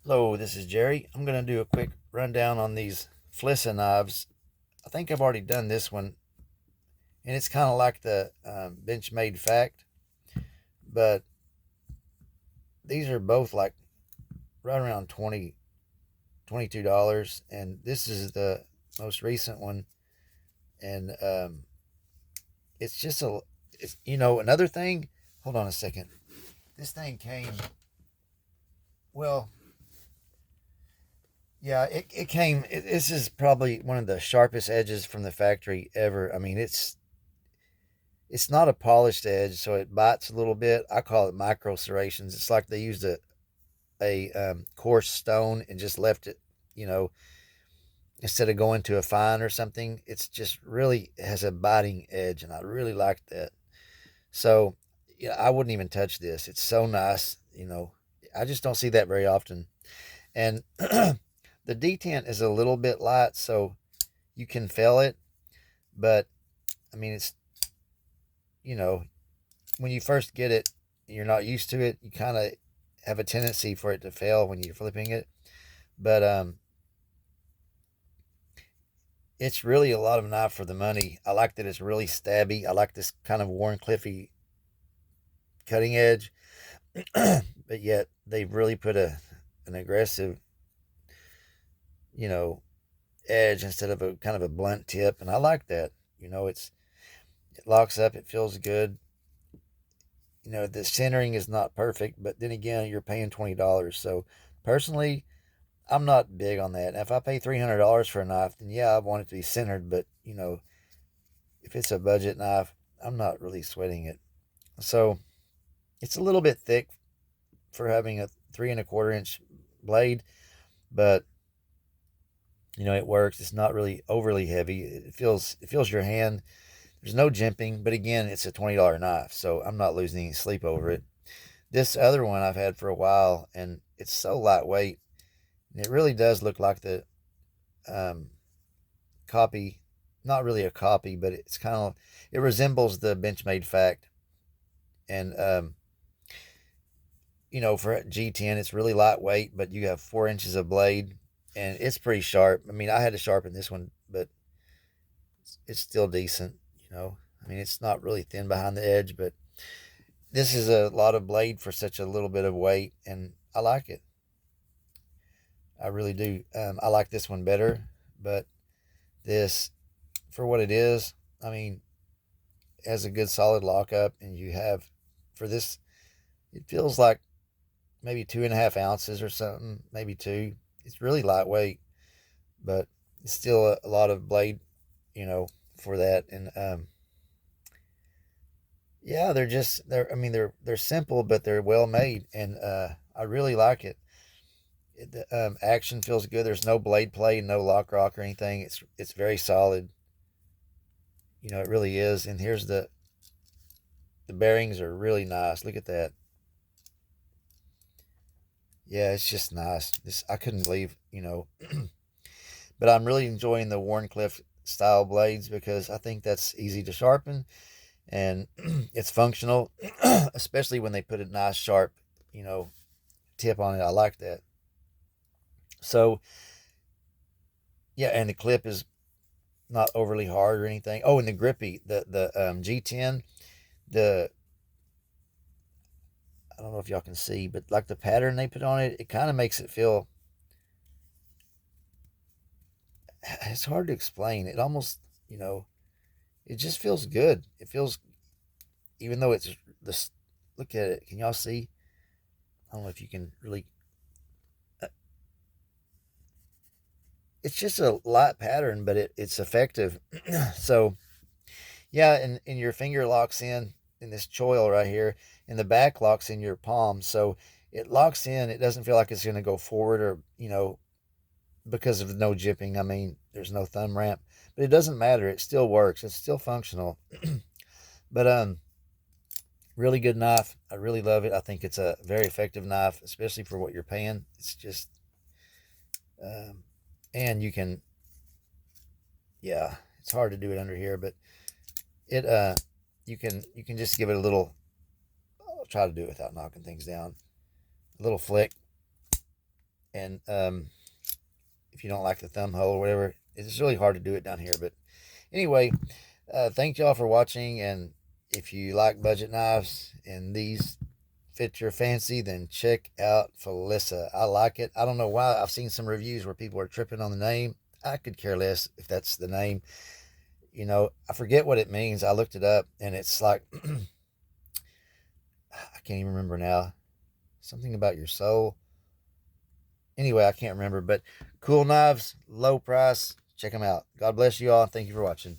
Hello, this is Jerry. I'm going to do a quick rundown on these Flissa knives. I think I've already done this one, and it's kind of like the Benchmade Fact, but these are both like right around $22, and this is the most recent one, and it's just another thing. Hold on a second. This thing came, well, yeah, this is probably one of the sharpest edges from the factory ever. I mean, it's not a polished edge, so it bites a little bit. I call it micro serrations. It's like they used a coarse stone and just left it, you know, instead of going to a fine or something. It's just really has a biting edge, and I really like that. So, yeah, I wouldn't even touch this. It's so nice, you know. I just don't see that very often. And the detent is a little bit light, so you can feel it, but I mean, it's you know, when you first get it, you're not used to it. You kind of have a tendency for it to fail when you're flipping it. But it's really a lot of knife for the money. I like that it's really stabby. I like this kind of Warren Cliffy cutting edge, but yet they've really put an aggressive, you know, edge instead of a kind of a blunt tip, and I like that. It locks up. It feels good. The centering is not perfect, but then again, you're paying $20. So personally, I'm not big on that. If I pay $300 for a knife, then yeah, I want it to be centered. But if it's a budget knife, I'm not really sweating it. So it's a little bit thick for having a 3 1/4 inch blade, but it works. It's not really overly heavy. It feels your hand. There's no jimping, but again, it's a $20 knife, so I'm not losing any sleep over it. This other one I've had for a while, and it's so lightweight, and it really does look like the um, copy, not really a copy, but it resembles the Benchmade Fact. And for G10, it's really lightweight, but you have 4 inches of blade, and it's pretty sharp. I mean, I had to sharpen this one, but it's still decent. I mean, it's not really thin behind the edge, but this is a lot of blade for such a little bit of weight, and I like it. I really do. I like this one better, but this, for what it is, I mean, has a good solid lockup, and you have for this, it feels like maybe 2.5 ounces or something, maybe two. It's really lightweight, but it's still a lot of blade, you know, for that. And yeah, I mean, they're simple, but they're well made, and I really like it. The action feels good. There's no blade play, no lock rock or anything. It's very solid. It really is. And here's the bearings are really nice. Look at that. Yeah, it's just nice. This I couldn't believe, but I'm really enjoying the Warncliffe style blades because I think that's easy to sharpen and it's functional, especially when they put a nice sharp, you know, tip on it. I like that. So yeah, and the clip is not overly hard or anything. Oh, and the grippy, the G10, the I don't know if y'all can see, but like the pattern they put on it, it kind of makes it feel. It's hard to explain. It almost, it just feels good. It feels, even though it's this. Look at it. Can y'all see? I don't know if you can really. uh, It's just a light pattern, but it's effective. So yeah, and your finger locks in this choil right here, and the back locks in your palm. So it locks in. It doesn't feel like it's going to go forward or because of no jipping. I mean, there's no thumb ramp, but it doesn't matter. It still works. It's still functional. But really good knife. I really love it. I think it's a very effective knife, especially for what you're paying. It's just, um, and you can, yeah, it's hard to do it under here, but it, you can just give it a little. I'll try to do it without knocking things down. A little flick, And if you don't like the thumb hole or whatever, it's really hard to do it down here. But anyway, thank y'all for watching. And if you like budget knives and these fit your fancy, then check out Flissa. I like it. I don't know why. I've seen some reviews where people are tripping on the name. I could care less if that's the name. You know, I forget what it means. I looked it up and it's like, I can't even remember now. Something about your soul. Anyway, I can't remember, but cool knives, low price. Check them out. God bless you all. Thank you for watching.